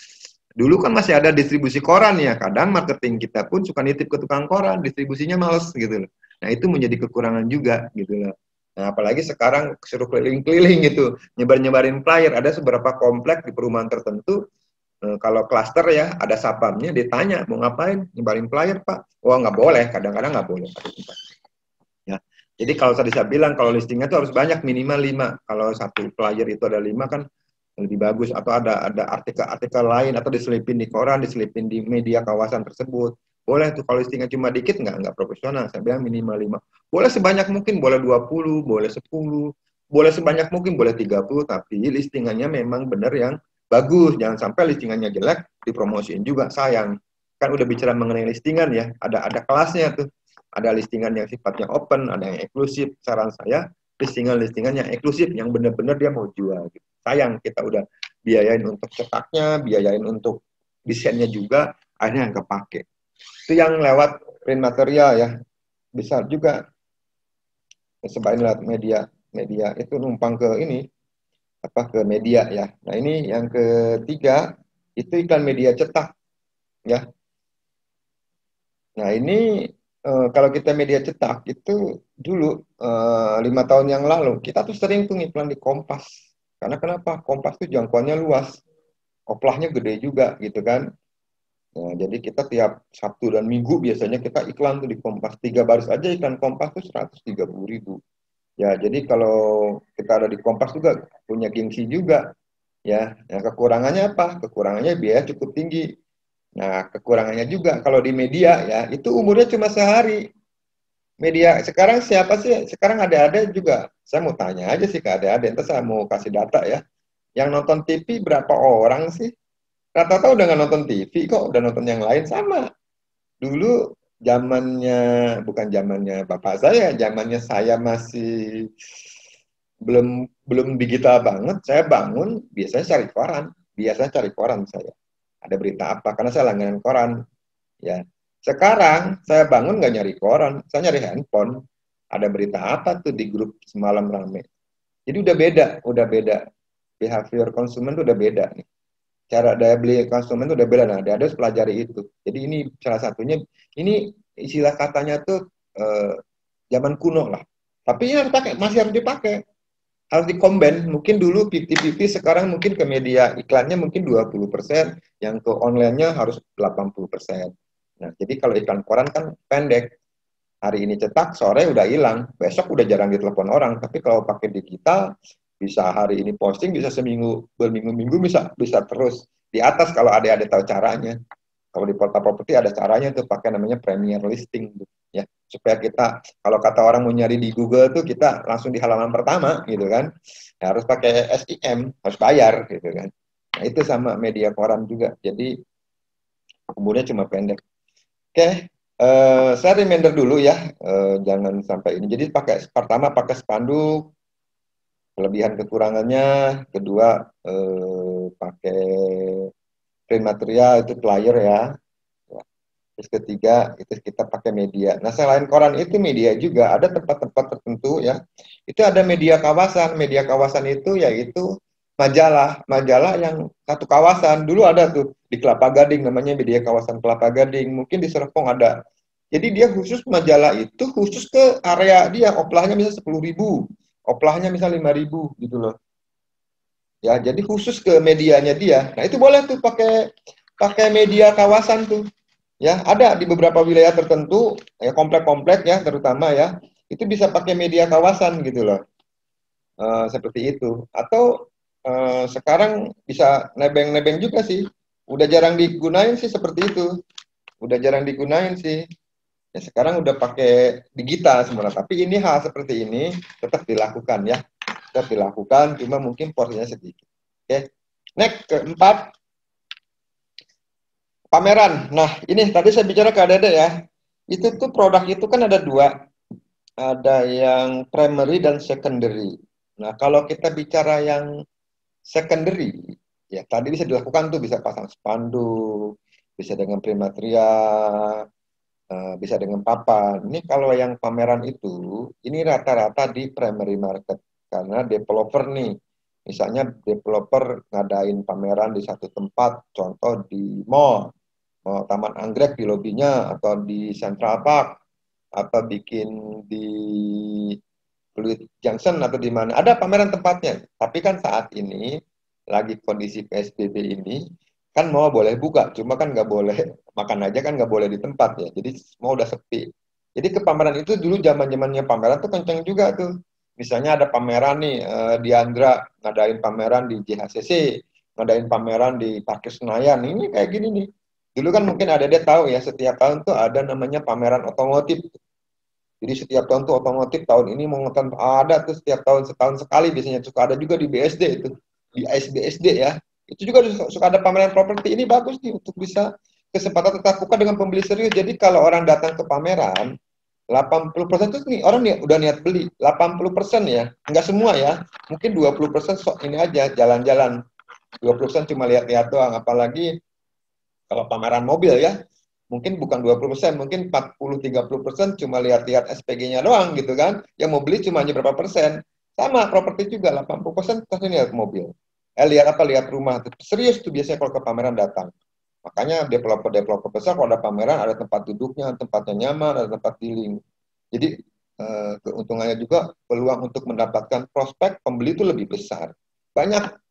dulu kan masih ada distribusi koran ya. Kadang marketing kita pun suka nitip ke tukang koran, distribusinya males gitu loh. Nah, itu menjadi kekurangan juga gitu loh. Nah, apalagi sekarang suruh keliling-keliling gitu, nyebar-nyebarin flyer. Ada beberapa komplek di perumahan tertentu, kalau klaster ya, ada sapamnya, ditanya, mau ngapain? Nyebarin flyer, Pak? Wah, nggak boleh, kadang-kadang nggak boleh. Ya. Jadi kalau tadi saya bilang, kalau listingnya itu harus banyak, minimal 5. Kalau satu flyer itu ada 5 kan lebih bagus. Atau ada artikel-artikel lain, atau diselipin di koran, diselipin di media kawasan tersebut. Boleh tuh, kalau listingnya cuma dikit, nggak profesional. Saya bilang minimal 5. Boleh sebanyak mungkin, boleh 20, boleh 10, boleh sebanyak mungkin, boleh 30, tapi listingannya memang benar yang bagus. Jangan sampai listingannya jelek, dipromosiin juga, sayang. Kan udah bicara mengenai listingan ya, ada kelasnya tuh. Ada listingan yang sifatnya open, ada yang eksklusif. Saran saya, listingan-listingan yang eksklusif, yang benar-benar dia mau jual. Gitu. Sayang, kita udah biayain untuk cetaknya, biayain untuk desainnya juga, akhirnya nggak kepake. Itu yang lewat print material ya, bisa juga sebaiknya lewat media itu numpang ke ini, ke media ya. Nah, ini yang ketiga, itu iklan media cetak ya. Nah, ini kalau kita media cetak itu dulu 5 tahun yang lalu kita tuh sering tuh iklan di Kompas. Karena kenapa? Kompas tuh jangkauannya luas, oplahnya gede juga gitu kan. Nah, jadi kita tiap Sabtu dan Minggu biasanya kita iklan tuh di Kompas. 3 baris aja iklan Kompas tuh 130.000. Ya, jadi kalau kita ada di Kompas juga punya gengsi juga. Ya, nah, kekurangannya apa? Kekurangannya biaya cukup tinggi. Nah, kekurangannya juga kalau di media ya, itu umurnya cuma sehari. Media sekarang siapa sih? Sekarang ada juga. Saya mau tanya aja sih ke ada-ada, entar saya mau kasih data ya. Yang nonton TV berapa orang sih? Rata-rata udah nggak nonton TV kok, udah nonton yang lain sama. Dulu zamannya, bukan zamannya bapak saya, zamannya saya masih belum belum digital banget. Saya bangun biasanya cari koran, saya. Ada berita apa? Karena saya langganan koran. Ya, sekarang saya bangun nggak nyari koran, saya nyari handphone. Ada berita apa tuh di grup semalam rame. Jadi udah beda. Behavior konsumen tuh udah beda nih. Cara daya beli konsumen tuh udah beda. Nah, dia harus pelajari itu. Jadi ini salah satunya. Ini istilah katanya tuh zaman kuno lah. Tapi ini masih harus dipakai. Harus dikomben. Mungkin dulu 50-50, sekarang mungkin ke media iklannya mungkin 20%, yang ke online-nya harus 80%. Nah, jadi kalau iklan koran kan pendek. Hari ini cetak, sore udah hilang. Besok udah jarang ditelepon orang. Tapi kalau pakai digital, bisa hari ini posting, bisa seminggu, berminggu-minggu bisa terus. Di atas kalau ada tahu caranya. Kalau di portal properti ada caranya tuh, pakai namanya premier listing. Ya, supaya kita, kalau kata orang mau nyari di Google tuh, kita langsung di halaman pertama gitu kan. Ya, harus pakai SEM, harus bayar gitu kan. Nah, itu sama media koran juga. Jadi umurnya cuma pendek. Oke, saya reminder dulu ya, jangan sampai ini. Jadi pertama pakai spanduk, kelebihan kekurangannya. Kedua pakai print material, itu flyer ya. Terus ketiga itu kita pakai media. Nah, selain koran itu media juga ada tempat-tempat tertentu ya. Itu ada media kawasan. Media kawasan itu yaitu majalah yang satu kawasan. Dulu ada tuh di Kelapa Gading, namanya media kawasan Kelapa Gading. Mungkin di Serpong ada. Jadi dia khusus majalah itu khusus ke area dia. Oplahnya bisa 10.000, oplahnya bisa 5.000 gitu loh. Ya, jadi khusus ke medianya dia. Nah, itu boleh tuh pakai media kawasan tuh. Ya, ada di beberapa wilayah tertentu, ya komplek-komplek ya, terutama ya, itu bisa pakai media kawasan gitu loh. Seperti itu. Atau sekarang bisa nebeng-nebeng juga sih. Udah jarang digunain sih seperti itu. Udah jarang digunain sih. Ya sekarang udah pakai digital sebenarnya, tapi ini hal seperti ini tetap dilakukan ya. Tetap dilakukan, cuma mungkin porsinya sedikit. Oke. Next, keempat, pameran. Nah, ini tadi saya bicara ke Dede ya. Itu tuh produk itu kan ada dua. Ada yang primary dan secondary. Nah, kalau kita bicara yang secondary, ya tadi bisa dilakukan tuh, bisa pasang spanduk, bisa dengan primatria, bisa dengan papan. Ini kalau yang pameran itu, ini rata-rata di primary market. Karena developer nih, misalnya developer ngadain pameran di satu tempat, contoh di mall, Taman Anggrek di lobinya, atau di Central Park, atau bikin di Fluid Junction atau di mana. Ada pameran tempatnya. Tapi kan saat ini, lagi kondisi PSBB ini, kan mau boleh buka, cuma kan nggak boleh makan aja, kan nggak boleh di tempat ya. Jadi semua udah sepi. Jadi ke pameran itu dulu zaman-zamannya pameran tuh kenceng juga tuh. Misalnya ada pameran nih di Andra, ngadain pameran di JHCC, ngadain pameran di Parkir Senayan. Ini kayak gini nih. Dulu kan mungkin ada dia tahu ya, setiap tahun tuh ada namanya pameran otomotif. Jadi setiap tahun tuh otomotif, tahun ini mau ngetan ada tuh setiap tahun, setahun sekali biasanya. Suka ada juga di BSD itu, di ASBSD ya. Itu juga suka ada pameran properti. Ini bagus nih untuk bisa kesempatan tetap muka dengan pembeli serius. Jadi kalau orang datang ke pameran, 80% tuh nih orang nih udah niat beli. 80% ya, enggak semua ya. Mungkin 20% sok ini aja jalan-jalan. 20% cuma lihat-lihat doang. Apalagi kalau pameran mobil ya, mungkin bukan 20%, mungkin 40-30% cuma lihat-lihat SPG-nya doang gitu kan. Yang mau beli cuma hanya berapa persen. Sama properti juga 80% pasti lihat mobil. Lihat apa? Lihat rumah. Serius tuh biasanya kalau ke pameran datang. Makanya developer-developer besar kalau ada pameran ada tempat duduknya, tempatnya nyaman, ada tempat dealing. Jadi keuntungannya juga peluang untuk mendapatkan prospek pembeli itu lebih besar. Banyak.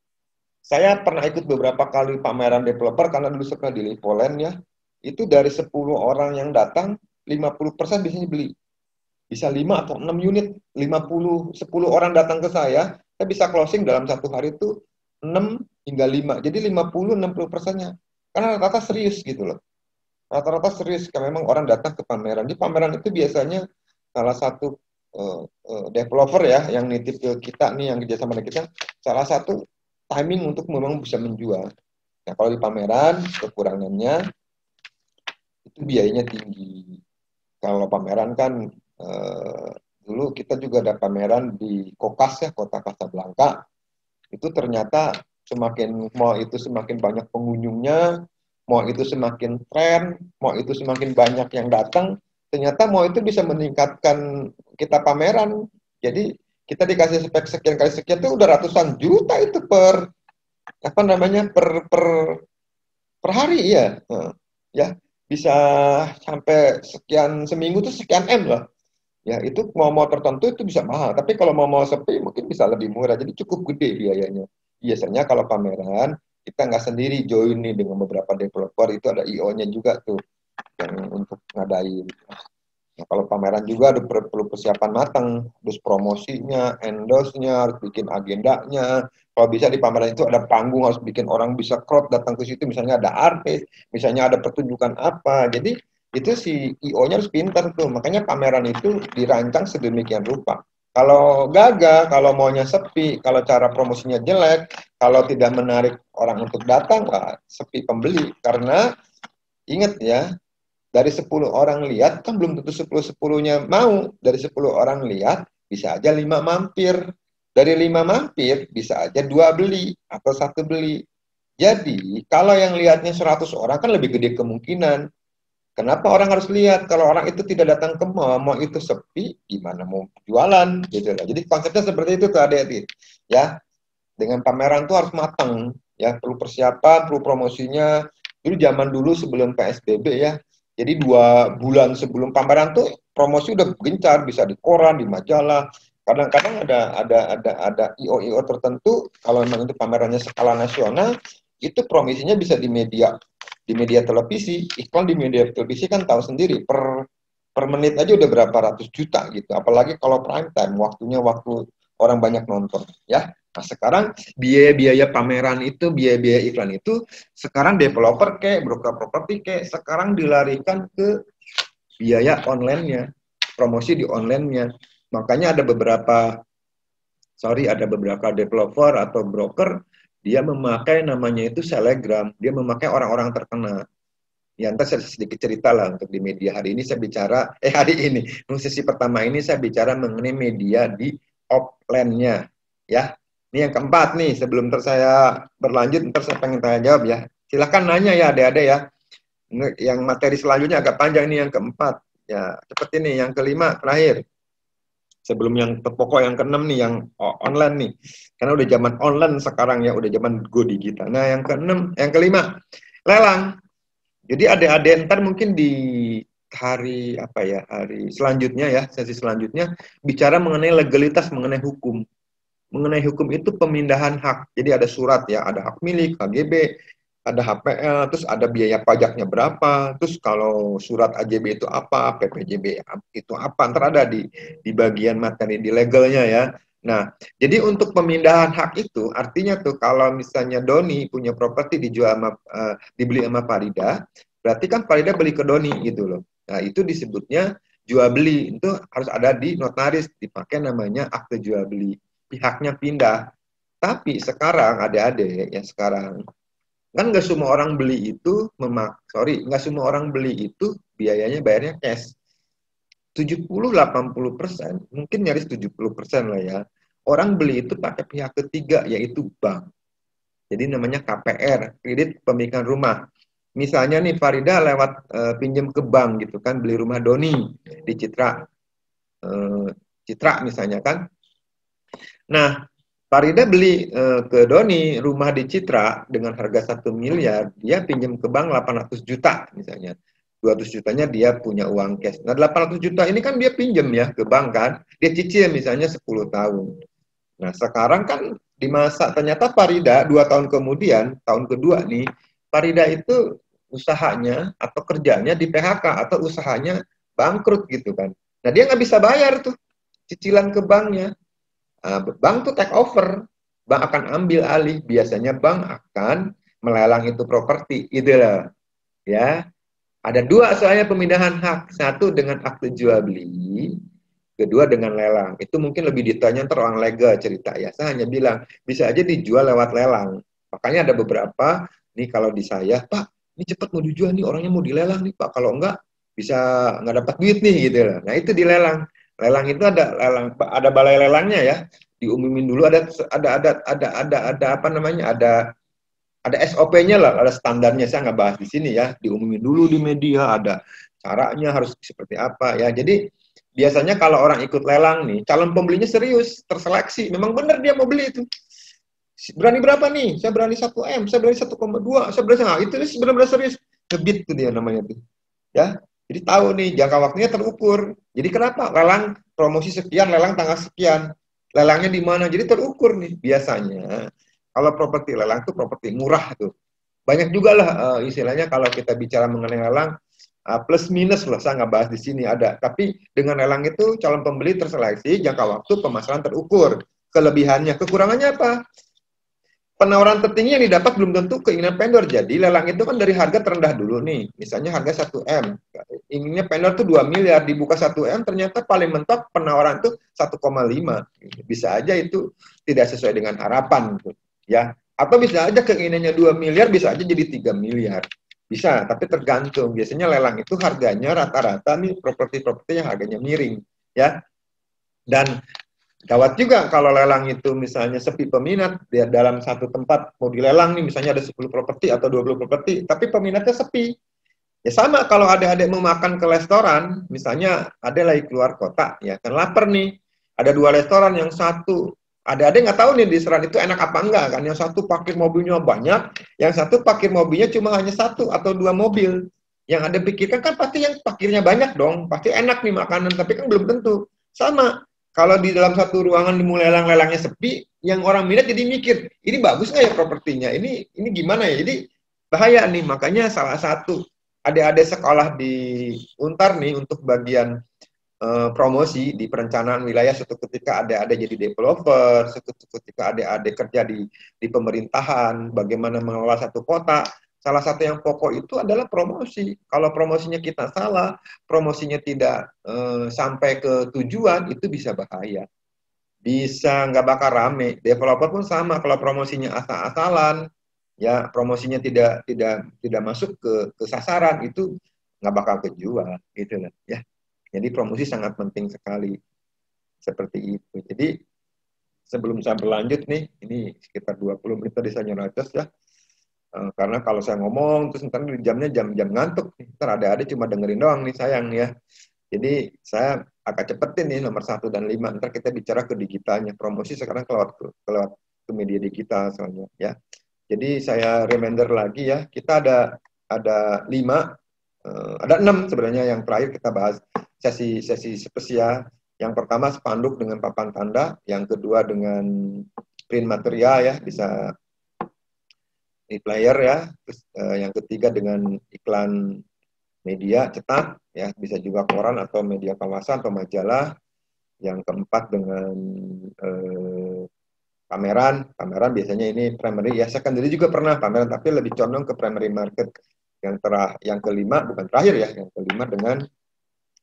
Saya pernah ikut beberapa kali pameran developer karena dulu suka di Lipoland ya. Itu dari 10 orang yang datang, 50% biasanya beli. Bisa 5 atau 6 unit, 10 orang datang ke saya bisa closing dalam satu hari itu 6 hingga 5. Jadi 50-60%-nya. Karena rata-rata serius gitu loh. Rata-rata serius, karena memang orang datang ke pameran. Di pameran itu biasanya salah satu developer ya, yang nitip ke kita nih, yang kerjasama dengan kita, salah satu timing untuk memang bisa menjual. Nah, kalau di pameran, kekurangannya itu biayanya tinggi. Kalau pameran kan dulu kita juga ada pameran di Kokas ya, Kota Kasablanka. Itu ternyata semakin mall itu semakin banyak pengunjungnya, mall itu semakin tren, mall itu semakin banyak yang datang, ternyata mall itu bisa meningkatkan kita pameran. Jadi kita dikasih spek sekian kali sekian itu udah ratusan juta itu per apa namanya per hari ya. Ya, bisa sampai sekian seminggu tuh sekian M lah. Ya, itu mau tertentu itu bisa mahal. Tapi kalau mau sepi mungkin bisa lebih murah. Jadi cukup gede biayanya. Biasanya kalau pameran, kita nggak sendiri join nih dengan beberapa developer. Itu ada IO-nya juga tuh yang untuk ngadain. Nah, kalau pameran juga ada perlu persiapan matang. Terus promosinya, endorse-nya, harus bikin agendanya. Kalau bisa di pameran itu ada panggung, harus bikin orang bisa crowd datang ke situ. Misalnya ada artis, misalnya ada pertunjukan apa. Jadi itu si IO-nya harus pintar tuh. Makanya pameran itu dirancang sedemikian rupa. Kalau gagal, kalau maunya sepi, kalau cara promosinya jelek, kalau tidak menarik orang untuk datang, wah, sepi pembeli. Karena ingat ya, dari 10 orang lihat, kan belum tentu 10-10-nya mau. Dari 10 orang lihat, bisa aja 5 mampir. Dari 5 mampir, bisa aja 2 beli, atau 1 beli. Jadi, kalau yang lihatnya 100 orang, kan lebih gede kemungkinan. Kenapa orang harus lihat? Kalau orang itu tidak datang ke mall itu sepi, gimana mau jualan? Gitu lah. Jadi konsepnya seperti itu tuh adik-adik. Ya, dengan pameran tuh harus matang. Ya, perlu persiapan, perlu promosinya. Dulu zaman dulu sebelum PSBB ya, jadi 2 bulan sebelum pameran tuh promosi udah gencar, bisa di koran, di majalah. Kadang-kadang ada IO-IO tertentu, kalau memang itu pamerannya skala nasional, itu promosinya bisa di media televisi. Iklan di media televisi kan tahu sendiri, per menit aja udah berapa ratus juta gitu. Apalagi kalau prime time, waktunya waktu orang banyak nonton ya. Nah, sekarang biaya-biaya pameran itu, biaya-biaya iklan itu, sekarang developer kayak broker properti kayak sekarang dilarikan ke biaya online-nya, promosi di online-nya. Makanya ada beberapa developer atau broker, dia memakai namanya itu Telegram, dia memakai orang-orang terkenal. Ya, ntar saya sedikit cerita lah untuk di media. Hari ini saya bicara, sesi pertama ini saya bicara mengenai media di offline-nya. Ya, ini yang keempat nih, sebelum saya berlanjut, ntar saya pengen tanya jawab ya. Silahkan nanya ya adik-adik ya. Yang materi selanjutnya agak panjang ini yang keempat. Ya, cepet ini, yang kelima, terakhir. Sebelum yang pokok yang keenam nih, yang online nih. Karena udah zaman online sekarang ya, udah zaman go digital. Nah, yang keenam, yang kelima, lelang. Jadi adik-adik ntar mungkin di hari selanjutnya ya, sesi selanjutnya, bicara mengenai legalitas, mengenai hukum. Mengenai hukum itu pemindahan hak. Jadi ada surat ya, ada hak milik, HGB, ada HPL, terus ada biaya pajaknya berapa, terus kalau surat AJB itu apa, PPJB itu apa, ntar ada di bagian materi di legalnya ya. Nah, jadi untuk pemindahan hak itu artinya tuh kalau misalnya Doni punya properti dibeli sama Farida, berarti kan Farida beli ke Doni gitu loh. Nah, itu disebutnya jual beli. Itu harus ada di notaris, dipakai namanya akte jual beli. Pihaknya pindah. Tapi sekarang adik-adik ya, sekarang kan nggak semua orang beli itu nggak semua orang beli itu bayarnya cash. 70-80%, mungkin nyaris 70% lah ya, orang beli itu pakai pihak ketiga, yaitu bank. Jadi namanya KPR, kredit pemilikan rumah. Misalnya nih Farida lewat pinjam ke bank gitu kan, beli rumah Doni di Citra misalnya kan. Nah, Farida beli ke Doni rumah di Citra dengan harga 1 miliar, dia pinjam ke bank 800 juta misalnya. 200 jutanya dia punya uang cash. Nah, 800 juta ini kan dia pinjam ya ke bank kan. Dia cicil misalnya 10 tahun. Nah, sekarang kan di masa ternyata Farida 2 tahun kemudian, tahun kedua nih, Farida itu usahanya atau kerjanya di PHK atau usahanya bangkrut gitu kan. Nah, dia nggak bisa bayar tuh cicilan ke banknya. Bank tuh take over. Bank akan ambil alih. Biasanya bank akan melelang itu properti. Itu lah. Ya. Ada 2 soalnya pemindahan hak. Satu dengan akte jual beli, kedua dengan lelang. Itu mungkin lebih detailnya ntar orang legal cerita ya. Saya hanya bilang, bisa aja dijual lewat lelang. Makanya ada beberapa, nih kalau di saya, Pak, ini cepat mau dijual nih, orangnya mau dilelang nih Pak. Kalau enggak, bisa nggak dapat duit nih gitu loh. Nah itu dilelang. Lelang itu ada balai lelangnya ya. Diumumin dulu ada apa namanya? Ada SOP-nya lah, ada standarnya, saya nggak bahas di sini ya, diumumin dulu di media, ada caranya harus seperti apa ya. Jadi biasanya kalau orang ikut lelang nih, calon pembelinya serius, terseleksi, memang benar dia mau beli itu. Berani berapa nih? Saya berani 1M, saya berani 1,2, saya berani, itu benar-benar serius. Ngebit tuh dia namanya tuh. Ya, jadi tahu nih jangka waktunya terukur. Jadi kenapa? Lelang promosi sekian, lelang tanggal sekian. Lelangnya di mana? Jadi terukur nih biasanya. Kalau properti lelang itu properti murah tuh. Banyak juga lah istilahnya kalau kita bicara mengenai lelang, plus minus lah, saya nggak bahas di sini ada. Tapi dengan lelang itu calon pembeli terseleksi, jangka waktu pemasaran terukur. Kelebihannya, kekurangannya apa? Penawaran tertinggi yang didapat belum tentu keinginan vendor. Jadi lelang itu kan dari harga terendah dulu nih. Misalnya harga 1M. Inginnya vendor tuh 2 miliar, dibuka 1M, ternyata paling mentok penawaran tuh 1,5. Bisa aja itu tidak sesuai dengan harapan. Ya, atau bisa aja keinginannya 2 miliar, bisa aja jadi 3 miliar. Bisa, tapi tergantung. Biasanya lelang itu harganya rata-rata nih properti-properti yang harganya miring. Ya, dan gawat juga kalau lelang itu misalnya sepi peminat, dia dalam satu tempat mau dilelang nih, misalnya ada 10 properti atau 20 properti, tapi peminatnya sepi. Ya sama kalau adik-adik mau makan ke restoran, misalnya ada lagi keluar kota, ya kan lapar nih, ada 2 restoran, yang satu, adik-adik nggak tahu nih di restoran itu enak apa enggak kan, yang satu parkir mobilnya banyak, yang satu parkir mobilnya cuma hanya 1 atau 2 mobil. Yang ada pikirkan kan pasti yang parkirnya banyak dong, pasti enak nih makanan, tapi kan belum tentu. Sama. Kalau di dalam satu ruangan dimulai lelang-lelangnya sepi, yang orang minat jadi mikir, ini bagus nggak ya propertinya? Ini gimana ya? Jadi bahaya nih. Makanya salah satu adik-adik sekolah di Untar nih untuk bagian promosi di perencanaan wilayah, suatu ketika adik-adik jadi developer, suatu ketika adik-adik kerja di pemerintahan, bagaimana mengelola satu kota, salah satu yang pokok itu adalah promosi. Kalau promosinya kita salah, promosinya tidak sampai ke tujuan, itu bisa bahaya. Bisa nggak bakal rame. Developer pun sama, kalau promosinya asal-asalan, ya promosinya tidak masuk ke sasaran, itu nggak bakal kejual, gitu lah ya. Jadi promosi sangat penting sekali, seperti itu. Jadi sebelum saya berlanjut nih, ini sekitar 20 menit tadi saya nyerocos ya. Karena kalau saya ngomong terus ntar jamnya jam ngantuk, ntar ada cuma dengerin doang nih, sayang ya. Jadi saya agak cepetin nih nomor 1 dan 5. Ntar kita bicara ke digitalnya. Promosi sekarang kelewat ke media digital soalnya ya. Jadi saya reminder lagi ya, kita ada 5, ada 6 sebenarnya yang terakhir kita bahas sesi spesial. Yang pertama spanduk dengan papan tanda, yang kedua dengan print material ya, bisa e-player ya, terus yang ketiga dengan iklan media cetak ya, bisa juga koran atau media kawasan atau majalah, yang keempat dengan pameran biasanya ini primary ya, secondary juga pernah pameran tapi lebih condong ke primary market. Yang kelima bukan terakhir ya, yang kelima dengan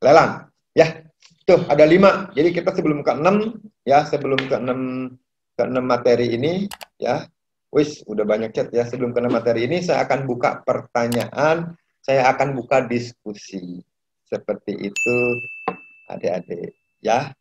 lelang ya. Tuh ada 5. Jadi kita sebelum ke 6 ya, sebelum ke 6 materi ini ya. Wis, udah banyak chat ya. Sebelum ke 6 materi ini saya akan buka pertanyaan, saya akan buka diskusi. Seperti itu adik-adik ya.